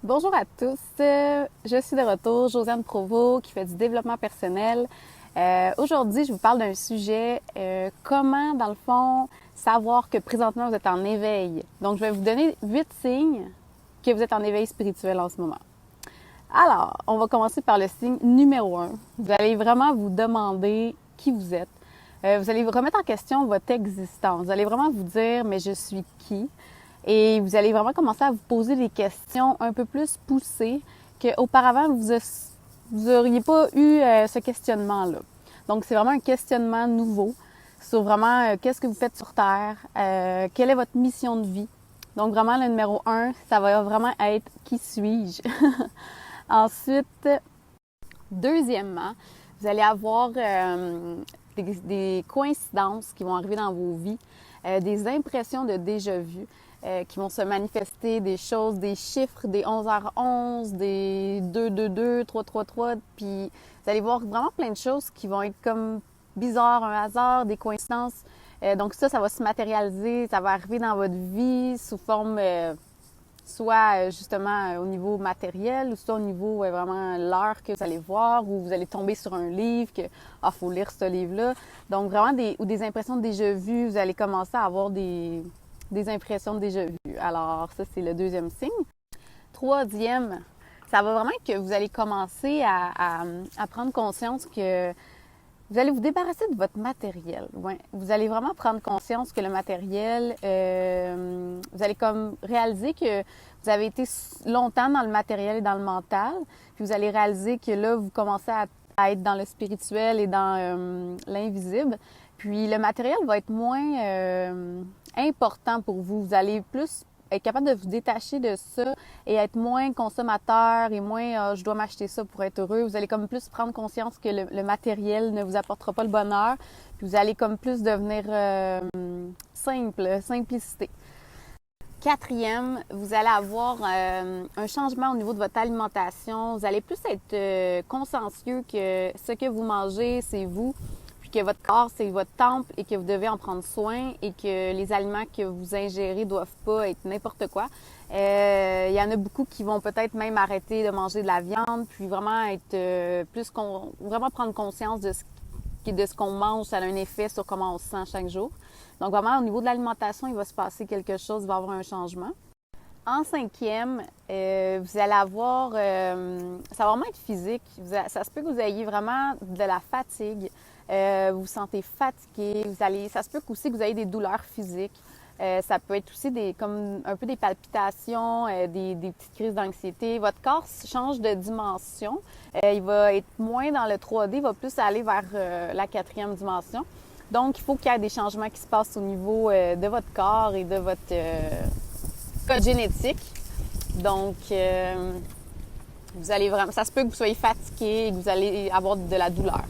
Bonjour à tous, je suis de retour, Josiane Provost qui fait du développement personnel. Aujourd'hui, je vous parle d'un sujet, comment dans le fond savoir que présentement vous êtes en éveil. Donc, je vais vous donner 8 signes que vous êtes en éveil spirituel en ce moment. Alors, on va commencer par le signe numéro 1. Vous allez vraiment vous demander qui vous êtes. Vous allez remettre en question votre existence. Vous allez vraiment vous dire, mais je suis qui? Et vous allez vraiment commencer à vous poser des questions un peu plus poussées qu'auparavant, vous n'auriez pas eu ce questionnement-là. Donc, c'est vraiment un questionnement nouveau sur vraiment qu'est-ce que vous faites sur Terre, quelle est votre mission de vie. Donc, vraiment, le numéro 1, ça va vraiment être « Qui suis-je? » Ensuite, deuxièmement, vous allez avoir des coïncidences qui vont arriver dans vos vies, des impressions de déjà-vu qui vont se manifester, des choses, des chiffres, des 11h11, des 222, 333, puis vous allez voir vraiment plein de choses qui vont être comme bizarres, un hasard, des coïncidences. Donc ça va se matérialiser, ça va arriver dans votre vie sous forme soit justement au niveau matériel, ou soit au niveau vraiment l'heure que vous allez voir, ou vous allez tomber sur un livre que faut lire ce livre-là. Donc vraiment des impressions de déjà vues, vous allez commencer à avoir des impressions de déjà vues. Alors ça, c'est le deuxième signe. Troisième, ça va vraiment être que vous allez commencer à prendre conscience que vous allez vous débarrasser de votre matériel. Ouais. Vous allez vraiment prendre conscience que le matériel, vous allez comme réaliser que vous avez été longtemps dans le matériel et dans le mental, puis vous allez réaliser que là, vous commencez à être dans le spirituel et dans l'invisible. Puis le matériel va être moins important pour vous. Vous allez plus être capable de vous détacher de ça et être moins consommateur et moins je dois m'acheter ça pour être heureux. Vous allez comme plus prendre conscience que le matériel ne vous apportera pas le bonheur. Puis vous allez comme plus devenir simplicité. Quatrième, vous allez avoir un changement au niveau de votre alimentation. Vous allez plus être consciencieux que ce que vous mangez, c'est vous, puis que votre corps, c'est votre temple et que vous devez en prendre soin et que les aliments que vous ingérez doivent pas être n'importe quoi. Il y en a beaucoup qui vont peut-être même arrêter de manger de la viande, puis vraiment être vraiment prendre conscience de ce qu'on mange, ça a un effet sur comment on se sent chaque jour. Donc vraiment, au niveau de l'alimentation, il va se passer quelque chose, il va y avoir un changement. En cinquième, vous allez avoir, ça va vraiment être physique. Ça se peut que vous ayez vraiment de la fatigue, vous vous sentez fatigué, ça se peut aussi que vous ayez des douleurs physiques. Ça peut être aussi comme un peu des palpitations, des petites crises d'anxiété. Votre corps change de dimension. Il va être moins dans le 3D, il va plus aller vers la quatrième dimension. Donc, il faut qu'il y ait des changements qui se passent au niveau de votre corps et de votre code génétique. Donc, vous allez vraiment, ça se peut que vous soyez fatigué et que vous allez avoir de la douleur.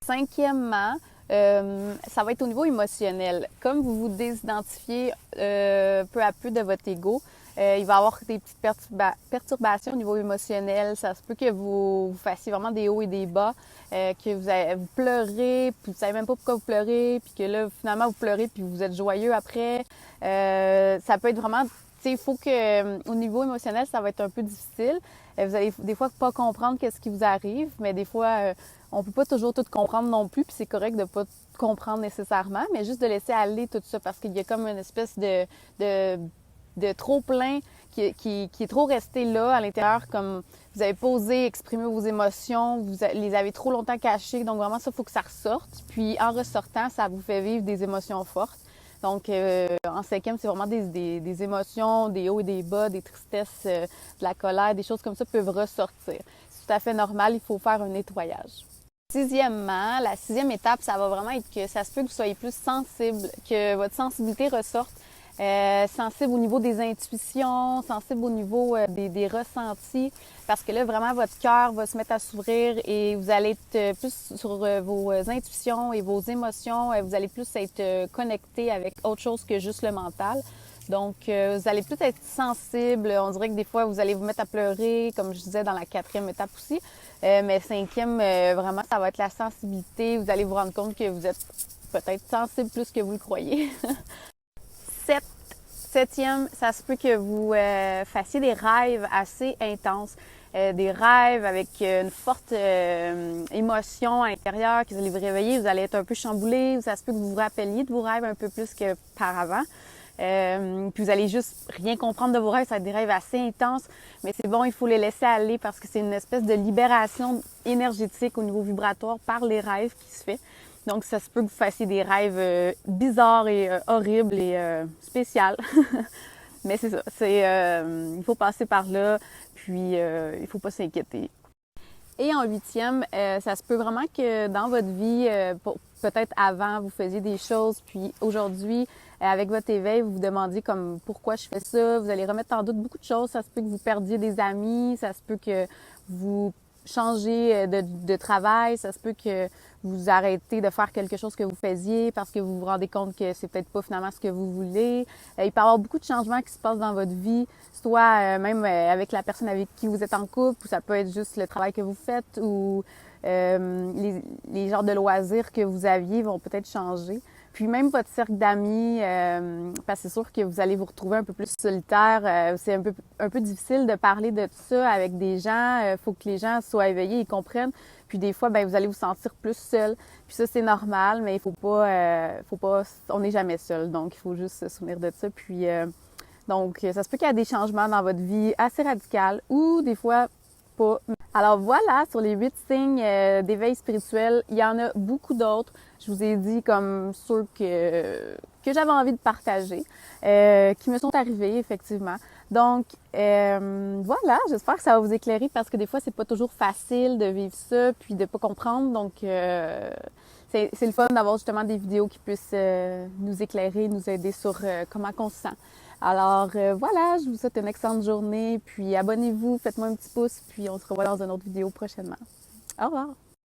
Cinquièmement, ça va être au niveau émotionnel. Comme vous vous désidentifiez peu à peu de votre ego, il va y avoir des petites perturbations au niveau émotionnel. Ça se peut que vous fassiez vraiment des hauts et des bas, que vous pleurez, puis vous savez même pas pourquoi vous pleurez, puis que là, finalement, vous pleurez, puis vous êtes joyeux après. Ça peut être vraiment... Il faut que, au niveau émotionnel, ça va être un peu difficile. Vous allez des fois pas comprendre qu'est-ce qui vous arrive, mais des fois, on peut pas toujours tout comprendre non plus, puis c'est correct de pas tout comprendre nécessairement, mais juste de laisser aller tout ça parce qu'il y a comme une espèce de trop plein qui est trop resté là à l'intérieur, comme vous avez pas osé exprimer vos émotions, vous les avez trop longtemps cachées, donc vraiment ça, il faut que ça ressorte. Puis en ressortant, ça vous fait vivre des émotions fortes. Donc, en cinquième, c'est vraiment des émotions, des hauts et des bas, des tristesses, de la colère, des choses comme ça peuvent ressortir. C'est tout à fait normal, il faut faire un nettoyage. Sixièmement, la sixième étape, ça va vraiment être que ça se peut que vous soyez plus sensible, que votre sensibilité ressorte, sensible au niveau des intuitions, sensible au niveau des ressentis, parce que là, vraiment, votre cœur va se mettre à s'ouvrir et vous allez être plus sur vos intuitions et vos émotions. Vous allez plus être connecté avec autre chose que juste le mental. Donc, vous allez plus être sensible. On dirait que des fois, vous allez vous mettre à pleurer, comme je disais dans la quatrième étape aussi. Mais cinquième, vraiment, ça va être la sensibilité. Vous allez vous rendre compte que vous êtes peut-être sensible plus que vous le croyez. Septième, ça se peut que vous fassiez des rêves assez intenses. Des rêves avec une forte émotion intérieure, que vous allez vous réveiller, vous allez être un peu chamboulé, ça se peut que vous vous rappeliez de vos rêves un peu plus qu'auparavant. Puis vous allez juste rien comprendre de vos rêves, ça va être des rêves assez intenses, mais c'est bon, il faut les laisser aller parce que c'est une espèce de libération énergétique au niveau vibratoire par les rêves qui se fait. Donc ça se peut que vous fassiez des rêves bizarres et horribles et spéciaux. Mais c'est ça, il faut passer par là, puis il faut pas s'inquiéter. Et en huitième, ça se peut vraiment que dans votre vie, peut-être avant, vous faisiez des choses, puis aujourd'hui, avec votre éveil, vous vous demandiez comme pourquoi je fais ça. Vous allez remettre en doute beaucoup de choses. Ça se peut que vous perdiez des amis, ça se peut que vous changez de travail, ça se peut que vous arrêtez de faire quelque chose que vous faisiez parce que vous vous rendez compte que c'est peut-être pas finalement ce que vous voulez. Il peut y avoir beaucoup de changements qui se passent dans votre vie, soit même avec la personne avec qui vous êtes en couple, ou ça peut être juste le travail que vous faites, ou les genres de loisirs que vous aviez vont peut-être changer. Puis même votre cercle d'amis, parce que c'est sûr que vous allez vous retrouver un peu plus solitaire. C'est un peu difficile de parler de tout ça avec des gens. Il faut que les gens soient éveillés et comprennent. Puis des fois, vous allez vous sentir plus seul. Puis ça, c'est normal, mais il faut pas, on n'est jamais seul. Donc, il faut juste se souvenir de ça. Puis donc, ça se peut qu'il y ait des changements dans votre vie assez radicaux ou des fois pas. Alors voilà, sur les 8 signes d'éveil spirituel, il y en a beaucoup d'autres. Je vous ai dit comme ceux que j'avais envie de partager, qui me sont arrivés effectivement. Donc voilà, j'espère que ça va vous éclairer parce que des fois c'est pas toujours facile de vivre ça puis de pas comprendre. Donc c'est le fun d'avoir justement des vidéos qui puissent nous éclairer, nous aider sur comment on se sent. Alors voilà, je vous souhaite une excellente journée, puis abonnez-vous, faites-moi un petit pouce, puis on se revoit dans une autre vidéo prochainement. Au revoir!